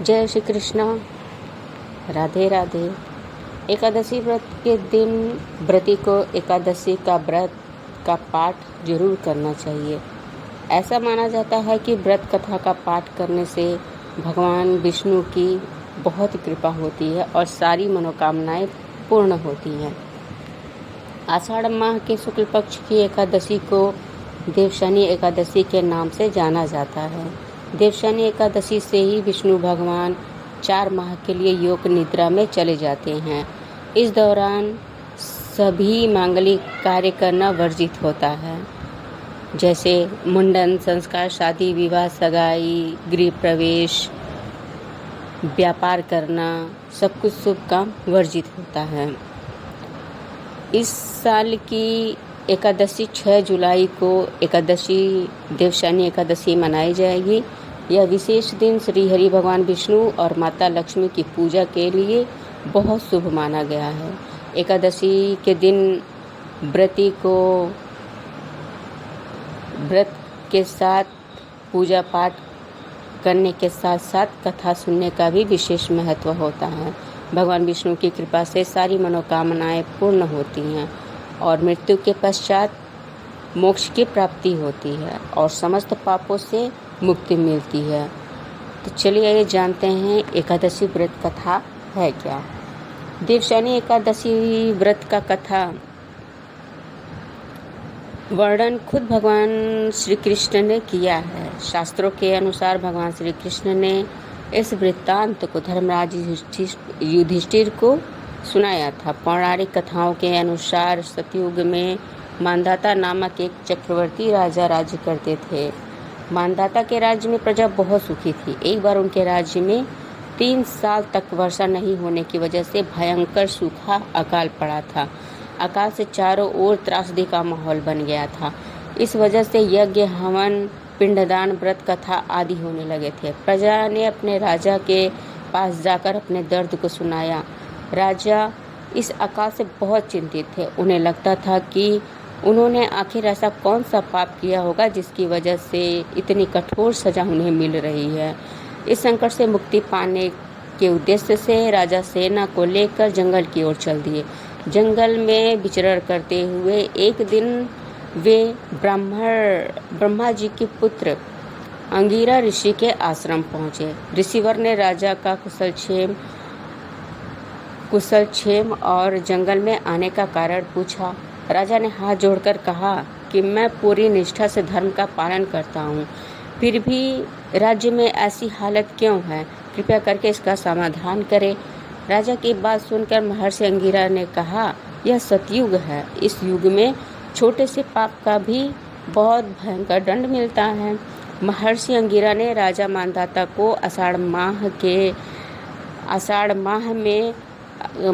जय श्री कृष्णा। राधे राधे। एकादशी व्रत के दिन व्रती को एकादशी का व्रत का पाठ जरूर करना चाहिए। ऐसा माना जाता है कि व्रत कथा का पाठ करने से भगवान विष्णु की बहुत कृपा होती है और सारी मनोकामनाएं पूर्ण होती हैं। आषाढ़ माह के शुक्ल पक्ष की एकादशी को देवशनि एकादशी के नाम से जाना जाता है। देवशनि एकादशी से ही विष्णु भगवान 4 माह के लिए योग निद्रा में चले जाते हैं। इस दौरान सभी मांगलिक कार्य करना वर्जित होता है, जैसे मुंडन, संस्कार, शादी, विवाह, सगाई, गृह प्रवेश, व्यापार करना, सब कुछ शुभ काम वर्जित होता है। इस साल की एकादशी 6 जुलाई को एकादशी देवशनि एकादशी मनाई जाएगी। यह विशेष दिन श्री हरि भगवान विष्णु और माता लक्ष्मी की पूजा के लिए बहुत शुभ माना गया है। एकादशी के दिन व्रती को व्रत के साथ पूजा पाठ करने के साथ साथ कथा सुनने का भी विशेष महत्व होता है। भगवान विष्णु की कृपा से सारी मनोकामनाएं पूर्ण होती हैं और मृत्यु के पश्चात मोक्ष की प्राप्ति होती है और समस्त पापों से मुक्ति मिलती है। तो चलिए ये जानते हैं एकादशी व्रत कथा है क्या। देवशनि एकादशी व्रत का कथा वर्णन खुद भगवान श्री कृष्ण ने किया है। शास्त्रों के अनुसार भगवान श्री कृष्ण ने इस वृत्तांत को धर्मराज युधिष्ठिर को सुनाया था। पौराणिक कथाओं के अनुसार सतयुग में मानधाता नामक एक चक्रवर्ती राजा राज्य करते थे। मानधाता के राज्य में प्रजा बहुत सुखी थी। एक बार उनके राज्य में 3 साल तक वर्षा नहीं होने की वजह से भयंकर सूखा अकाल पड़ा था। अकाल से चारों ओर त्रासदी का माहौल बन गया था। इस वजह से यज्ञ, हवन, पिंडदान, व्रत कथा आदि होने लगे थे। प्रजा ने अपने राजा के पास जाकर अपने दर्द को सुनाया। राजा इस अकाल से बहुत चिंतित थे। उन्हें लगता था कि उन्होंने आखिर ऐसा कौन सा पाप किया होगा जिसकी वजह से इतनी कठोर सजा उन्हें मिल रही है। इस संकट से मुक्ति पाने के उद्देश्य से राजा सेना को लेकर जंगल की ओर चल दिए। जंगल में विचरण करते हुए एक दिन वे ब्रह्मा जी के पुत्र अंगिरा ऋषि के आश्रम पहुँचे। ऋषिवर ने राजा का कुशलक्षेम और जंगल में आने का कारण पूछा। राजा ने हाथ जोड़कर कहा कि मैं पूरी निष्ठा से धर्म का पालन करता हूँ, फिर भी राज्य में ऐसी हालत क्यों है? कृपया करके इसका समाधान करें। राजा की बात सुनकर महर्षि अंगिरा ने कहा, यह सतयुग है। इस युग में छोटे से पाप का भी बहुत भयंकर दंड मिलता है। महर्षि अंगिरा ने राजा मानधाता को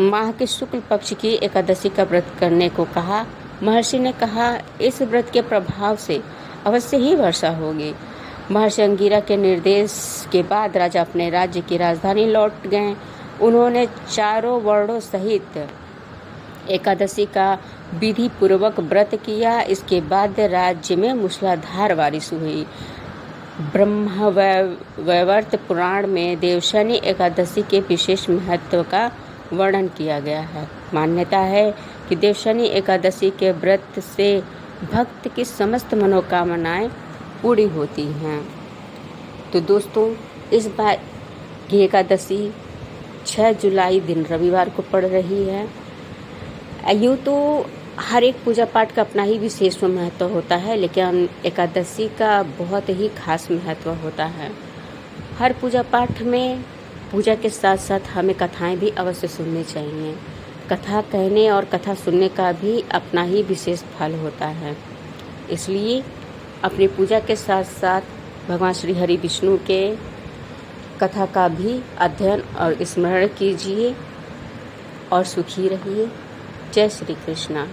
माह के शुक्ल पक्ष की एकादशी का व्रत करने को कहा। महर्षि ने कहा, इस व्रत के प्रभाव से अवश्य ही वर्षा होगी। महर्षि अंगिरा के निर्देश के बाद राजा अपने राज्य की राजधानी लौट गए। उन्होंने चारों वर्णों सहित एकादशी का विधि पूर्वक व्रत किया। इसके बाद राज्य में मूसलाधार बारिश हुई। ब्रह्मवैवर्त पुराण में देवशनि एकादशी के विशेष महत्व का वर्णन किया गया है। मान्यता है कि देवशनि एकादशी के व्रत से भक्त की समस्त मनोकामनाएं पूरी होती हैं। तो दोस्तों, इस बार की एकादशी 6 जुलाई दिन रविवार को पड़ रही है। यूँ तो हर एक पूजा पाठ का अपना ही विशेष महत्व होता है, लेकिन एकादशी का बहुत ही खास महत्व होता है। हर पूजा पाठ में पूजा के साथ साथ हमें कथाएं भी अवश्य सुननी चाहिए। कथा कहने और कथा सुनने का भी अपना ही विशेष फल होता है। इसलिए अपनी पूजा के साथ साथ भगवान श्री हरि विष्णु के कथा का भी अध्ययन और स्मरण कीजिए और सुखी रहिए। जय श्री कृष्णा।